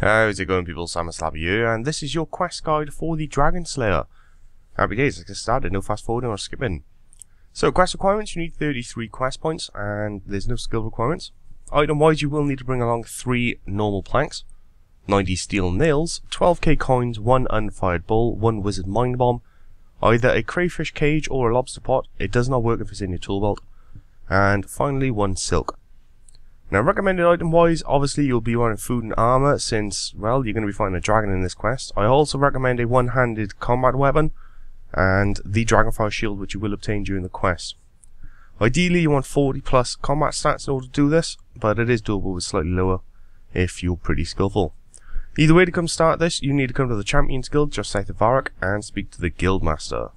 How's it going, people? Simon Slabby here, and this is your quest guide for the Dragon Slayer. Happy days, let's get started, no fast forwarding or skipping. So, quest requirements, you need 33 quest points, and there's no skill requirements. Item-wise, you will need to bring along 3 normal planks, 90 steel nails, 12k coins, 1 unfired bull, 1 wizard mind bomb, either a crayfish cage or a lobster pot. It does not work if it's in your tool belt. And finally, 1 silk. Now, recommended item-wise, obviously you'll be wearing food and armor since, well, you're going to be fighting a dragon in this quest. I also recommend a one-handed combat weapon and the Dragonfire shield, which you will obtain during the quest. Ideally, you want 40 plus combat stats in order to do this, but it is doable with slightly lower if you're pretty skillful. Either way, to come start this, you need to come to the Champions Guild just south of Varrock and speak to the Guildmaster.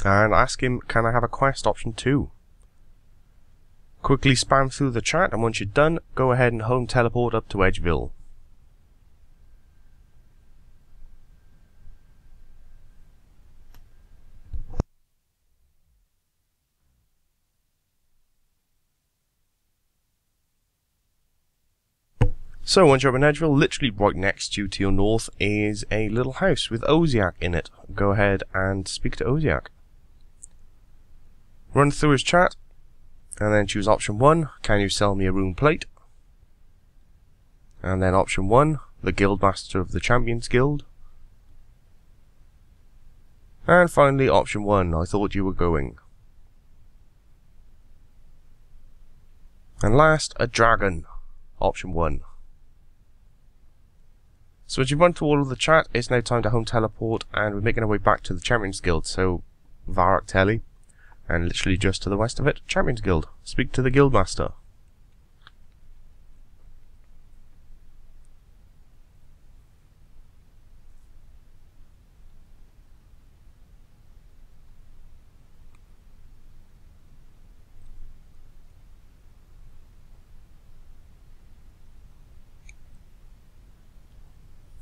And ask him, can I have a quest option 2? Quickly spam through the chat, and once you're done, go ahead and home teleport up to Edgeville. So once you're up in Edgeville, literally right next to you to your north is a little house with Oziak in it. Go ahead and speak to Oziak. Run through his chat. And then choose option 1, can you sell me a rune plate? And then option 1, the Guildmaster of the Champions Guild. And finally option 1, I thought you were going. And last, a dragon, option 1. So as you run through all of the chat, it's now time to home teleport, and we're making our way back to the Champions Guild, so Varrock Telly. And literally just to the west of it, Champions Guild. Speak to the Guildmaster.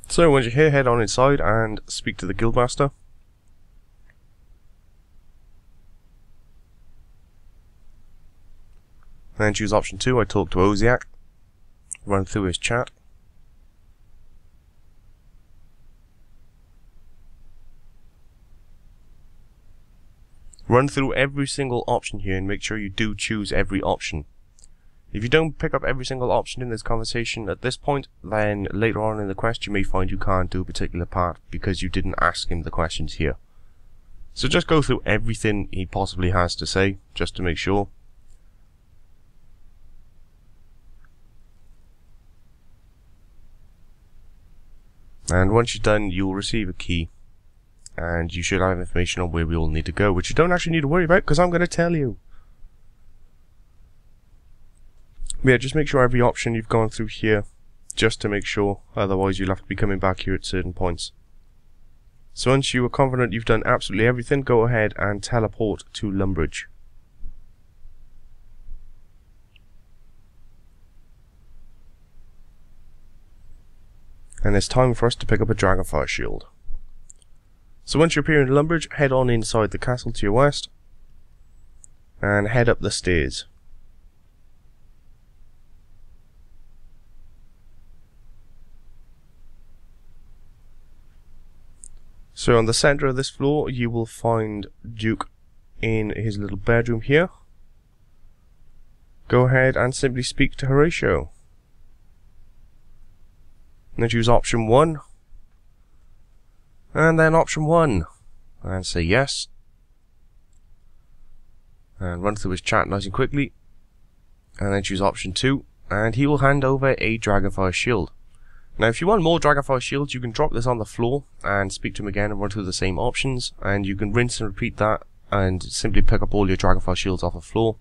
So once you're here, head on inside and speak to the Guildmaster. Then choose option 2, I talk to Oziak. Run through his chat. Run through every single option here and make sure you do choose every option. If you don't pick up every single option in this conversation at this point, then later on in the quest you may find you can't do a particular part because you didn't ask him the questions here. So just go through everything he possibly has to say, just to make sure. And once you're done, you'll receive a key. And you should have information on where we all need to go, which you don't actually need to worry about, because I'm going to tell you. Yeah, just make sure every option you've gone through here, just to make sure, otherwise you'll have to be coming back here at certain points. So once you are confident you've done absolutely everything, go ahead and teleport to Lumbridge. And it's time for us to pick up a Dragonfire shield. So once you appear in Lumbridge, head on inside the castle to your west, and head up the stairs. So on the centre of this floor, you will find Duke in his little bedroom here. Go ahead and simply speak to Horatio. And then choose option 1. And then option 1. And say yes. And run through his chat nice and quickly. And then choose option 2. And he will hand over a Dragonfire shield. Now if you want more Dragonfire shields, you can drop this on the floor and speak to him again and run through the same options. And you can rinse and repeat that and simply pick up all your Dragonfire shields off the floor.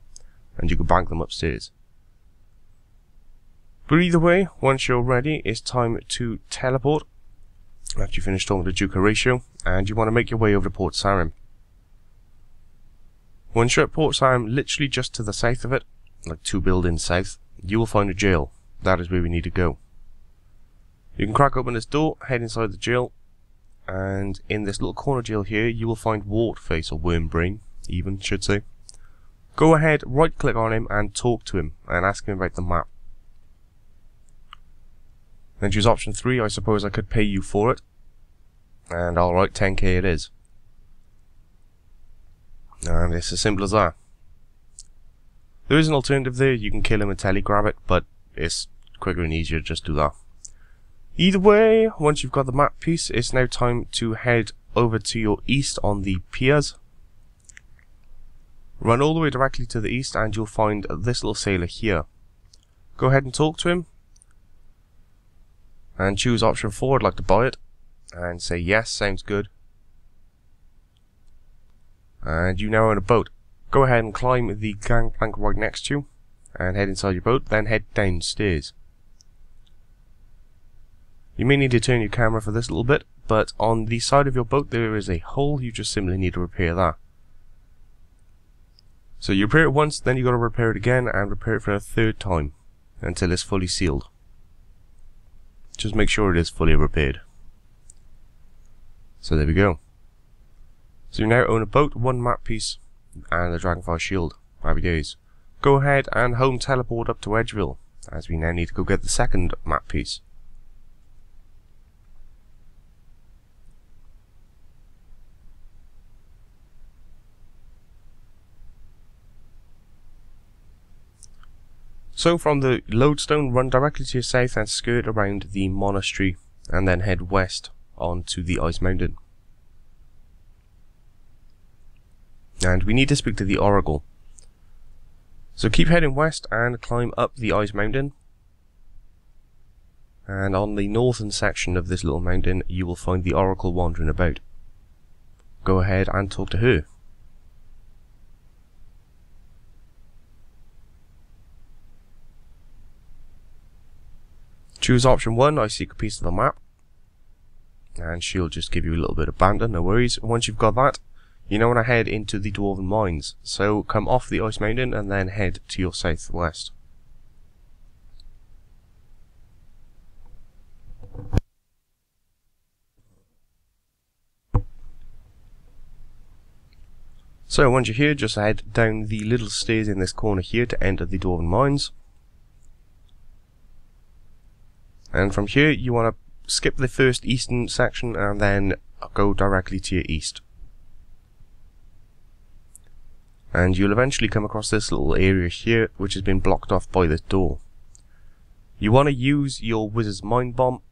And you can bank them upstairs. But either way, once you're ready, it's time to teleport after you finish talking to Duke Horatio, and you want to make your way over to Port Sarim. Once you're at Port Sarim, literally just to the south of it, like 2 buildings south, you will find a jail. That is where we need to go. You can crack open this door, head inside the jail, and in this little corner jail here, you will find Wartface, or Wormbrain, even, should say. Go ahead, right click on him and talk to him, and ask him about the map. Then choose option 3. I suppose I could pay you for it. And alright, 10k it is. And it's as simple as that. There is an alternative there, you can kill him and telegrab it, but it's quicker and easier to just do that. Either way, once you've got the map piece, it's now time to head over to your east on the piers. Run all the way directly to the east and you'll find this little sailor here. Go ahead and talk to him. And choose option 4, I'd like to buy it. And say yes, sounds good. And you now own a boat. Go ahead and climb the gangplank right next to you. And head inside your boat, then head downstairs. You may need to turn your camera for this little bit, but on the side of your boat there is a hole, you just simply need to repair that. So you repair it once, then you got to repair it again, and repair it for a third time, until it's fully sealed. Just make sure it is fully repaired. So there we go. So you now own a boat, 1 map piece, and a Dragonfire shield. Happy days. Go ahead and home teleport up to Edgeville, as we now need to go get the second map piece. So from the lodestone, run directly to your south and skirt around the monastery, and then head west onto the ice mountain. And we need to speak to the oracle. So keep heading west and climb up the ice mountain. And on the northern section of this little mountain, you will find the oracle wandering about. Go ahead and talk to her. Choose option 1, I seek a piece of the map. And she'll just give you a little bit of banter, no worries. Once you've got that, you now want to head into the Dwarven Mines. So come off the ice mountain and then head to your southwest. So once you're here, just head down the little stairs in this corner here to enter the Dwarven Mines. And from here, you want to skip the first eastern section and then go directly to your east. And you'll eventually come across this little area here, which has been blocked off by this door. You want to use your Wizard's Mind Bomb,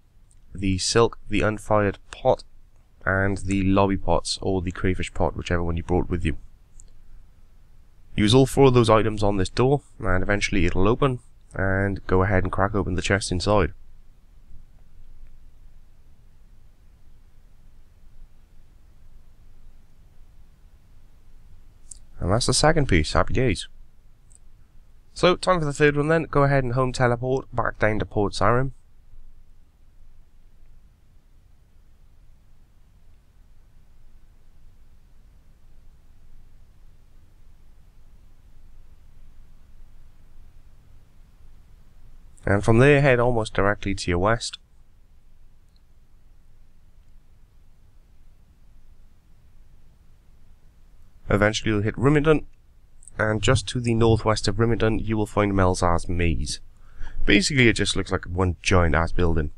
the Silk, the Unfired Pot, and the Lobby Pots, or the Crayfish Pot, whichever one you brought with you. Use all 4 of those items on this door, and eventually it'll open, and go ahead and crack open the chest inside. And that's the second piece, happy days. So, time for the third one then. Go ahead and home teleport back down to Port Sarim. And from there, head almost directly to your west. Eventually you'll hit Rimington, and just to the northwest of Rimington you will find Melzar's Maze. Basically it just looks like one giant ass building.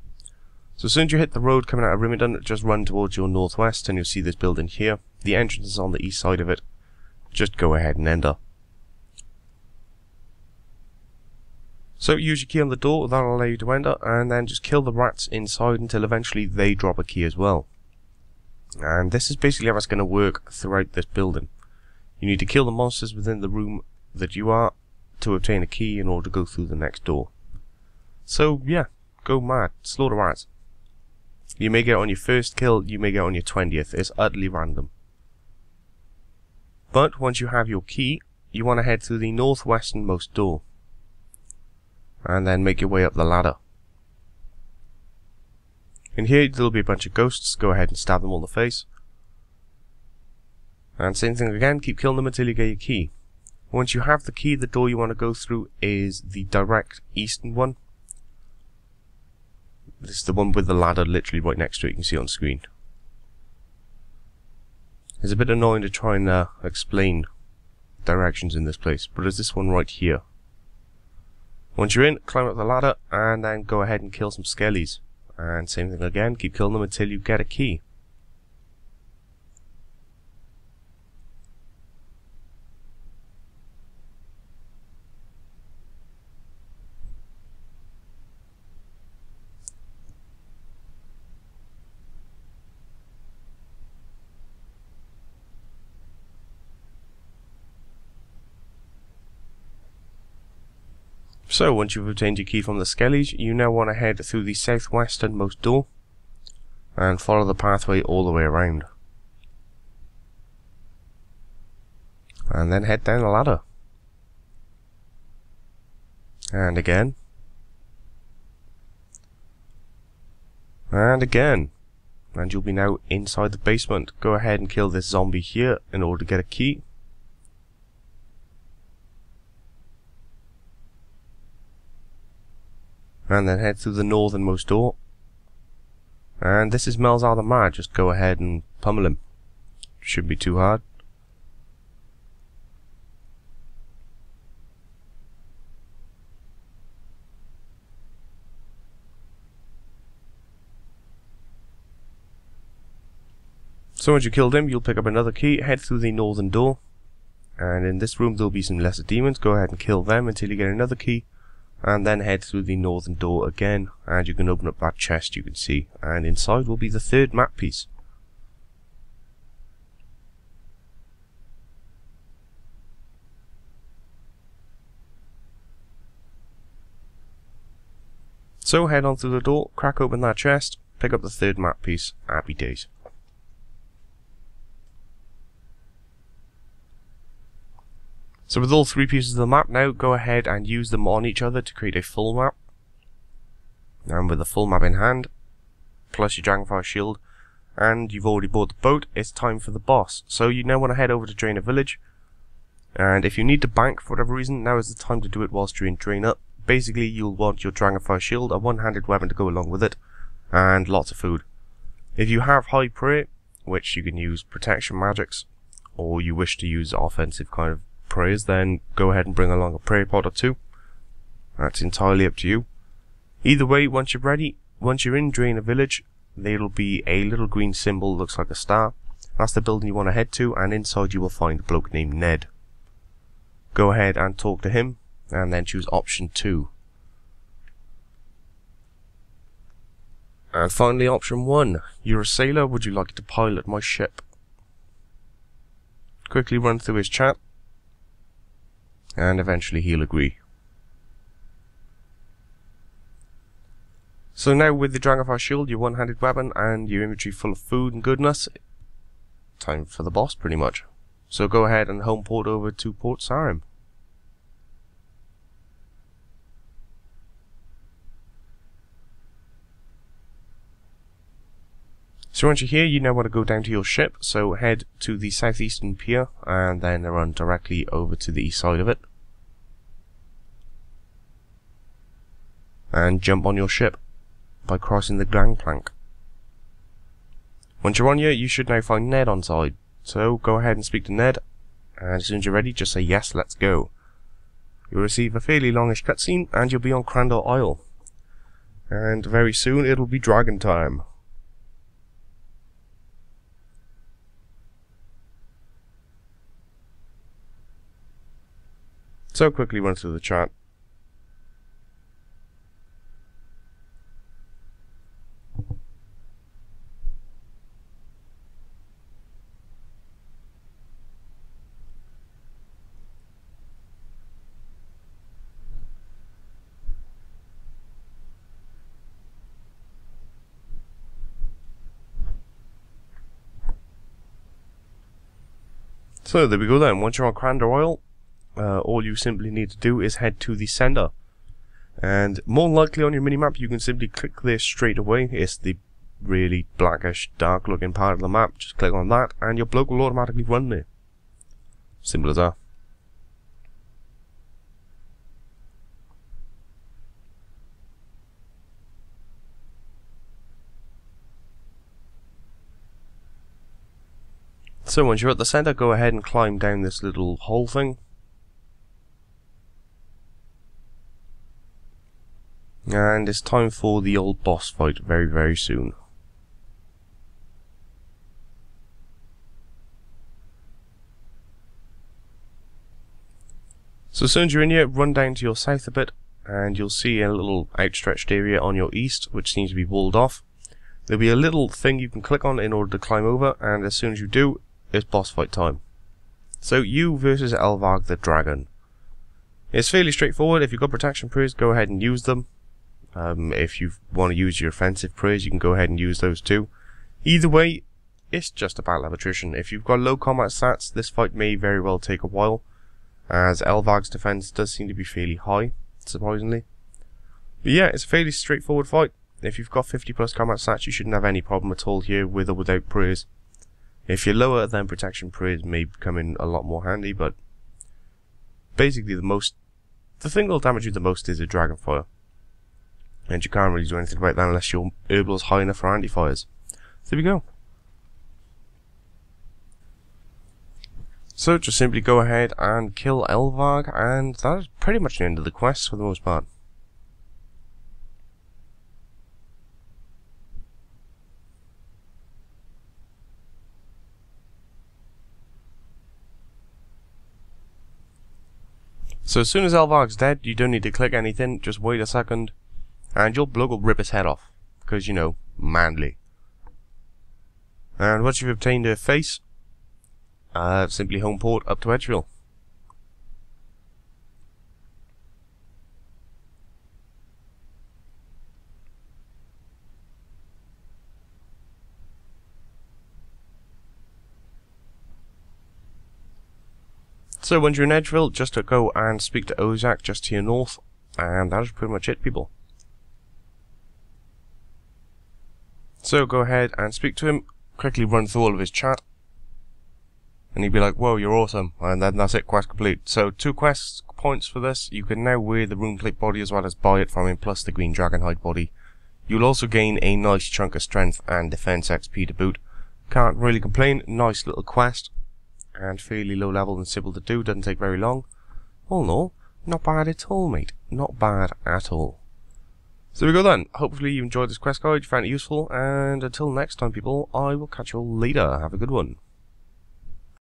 So as soon as you hit the road coming out of Rimington, just run towards your northwest and you'll see this building here. The entrance is on the east side of it. Just go ahead and enter. So use your key on the door, that'll allow you to enter, and then just kill the rats inside until eventually they drop a key as well. And this is basically how it's going to work throughout this building. You need to kill the monsters within the room that you are to obtain a key in order to go through the next door. So yeah, go mad, slaughter rats. You may get on your first kill, you may get on your 20th, it's utterly random. But once you have your key, you want to head through the northwesternmost door. And then make your way up the ladder. In here there'll be a bunch of ghosts, go ahead and stab them all in the face. And same thing again, keep killing them until you get your key. Once you have the key, the door you want to go through is the direct eastern one. This is the one with the ladder literally right next to it, you can see on screen. It's a bit annoying to try and explain directions in this place, but there's this one right here. Once you're in, climb up the ladder and then go ahead and kill some skellies. And same thing again, keep killing them until you get a key. So once you've obtained your key from the skellies, you now want to head through the southwesternmost door and follow the pathway all the way around. And then head down the ladder. And again. And again. And you'll be now inside the basement. Go ahead and kill this zombie here in order to get a key. And then head through the northernmost door. And this is Melzar the Mad, just go ahead and pummel him. Shouldn't be too hard. So once you killed him, you'll pick up another key, head through the northern door. And in this room there'll be some lesser demons, go ahead and kill them until you get another key. And then head through the northern door again, and you can open up that chest you can see, and inside will be the third map piece. So head on through the door, crack open that chest, pick up the third map piece. Happy days. So with all three pieces of the map now, go ahead and use them on each other to create a full map. And with the full map in hand, plus your Dragonfire shield, and you've already bought the boat, it's time for the boss. So you now want to head over to Drainer Village, and if you need to bank for whatever reason, now is the time to do it whilst you're in Drainer. Basically, you'll want your Dragonfire shield, a one-handed weapon to go along with it, and lots of food. If you have high prayer, which you can use protection magics, or you wish to use offensive kind of prayers, then go ahead and bring along a prayer pot or two. That's entirely up to you. Either way, once you're ready, once you're in Drainer Village, there'll be a little green symbol, looks like a star. That's the building you want to head to, and inside you will find a bloke named Ned. Go ahead and talk to him, and then choose option 2. And finally option 1. You're a sailor, would you like to pilot my ship? Quickly run through his chat, and eventually he'll agree. So now with the Dragonfire shield, your one-handed weapon, and your inventory full of food and goodness, time for the boss pretty much. So go ahead and home port over to Port Sarim. So once you're here, you now want to go down to your ship, so head to the southeastern pier, and then run directly over to the east side of it. And jump on your ship by crossing the gangplank. Once you're on here, you should now find Ned on side. So go ahead and speak to Ned, and as soon as you're ready, just say yes, let's go. You'll receive a fairly longish cutscene, and you'll be on Crandor Isle. And very soon it'll be dragon time. So quickly run through the chat. So there we go then, once you're on Crandor Isle, all you simply need to do is head to the center. And more likely on your minimap you can simply click there straight away. It's the really blackish, dark looking part of the map. Just click on that and your bloke will automatically run there. Simple as that. So once you're at the center, go ahead and climb down this little hole thing. And it's time for the old boss fight very, very soon. So as soon as you're in here, run down to your south a bit, and you'll see a little outstretched area on your east, which seems to be walled off. There'll be a little thing you can click on in order to climb over, and as soon as you do, it's boss fight time. So you versus Elvarg the Dragon. It's fairly straightforward. If you've got protection prayers, go ahead and use them. If you want to use your offensive prayers, you can go ahead and use those too. Either way, it's just a battle of attrition. If you've got low combat stats, this fight may very well take a while, as Elvarg's defense does seem to be fairly high, surprisingly. But yeah, it's a fairly straightforward fight. If you've got 50 plus combat stats, you shouldn't have any problem at all here, with or without prayers. If you're lower, then protection prayers may come in a lot more handy, but basically the thing that'll damage you the most is a dragon fire. And you can't really do anything about that unless your herbal is high enough for anti-fires. So there we go. So just simply go ahead and kill Elvarg, and that is pretty much the end of the quest for the most part. So as soon as Elvarg's dead, you don't need to click anything, just wait a second, and your bloke will rip his head off, because, you know, manly. And once you've obtained her face, simply home port up to Edgeville. So once you're in Edgeville, just to go and speak to Ozak just to your north, and that is pretty much it, people. So go ahead and speak to him, quickly run through all of his chat, and he'd be like, whoa, you're awesome, and then that's it, quest complete. So 2 quest points for this. You can now wear the Runescape body as well as buy it from him, plus the green dragonhide body. You'll also gain a nice chunk of strength and defense XP to boot. Can't really complain, nice little quest. And fairly low level and simple to do, doesn't take very long. All in all, not bad at all, mate. Not bad at all. So there we go then. Hopefully you enjoyed this quest guide, you found it useful, and until next time, people, I will catch you all later. Have a good one.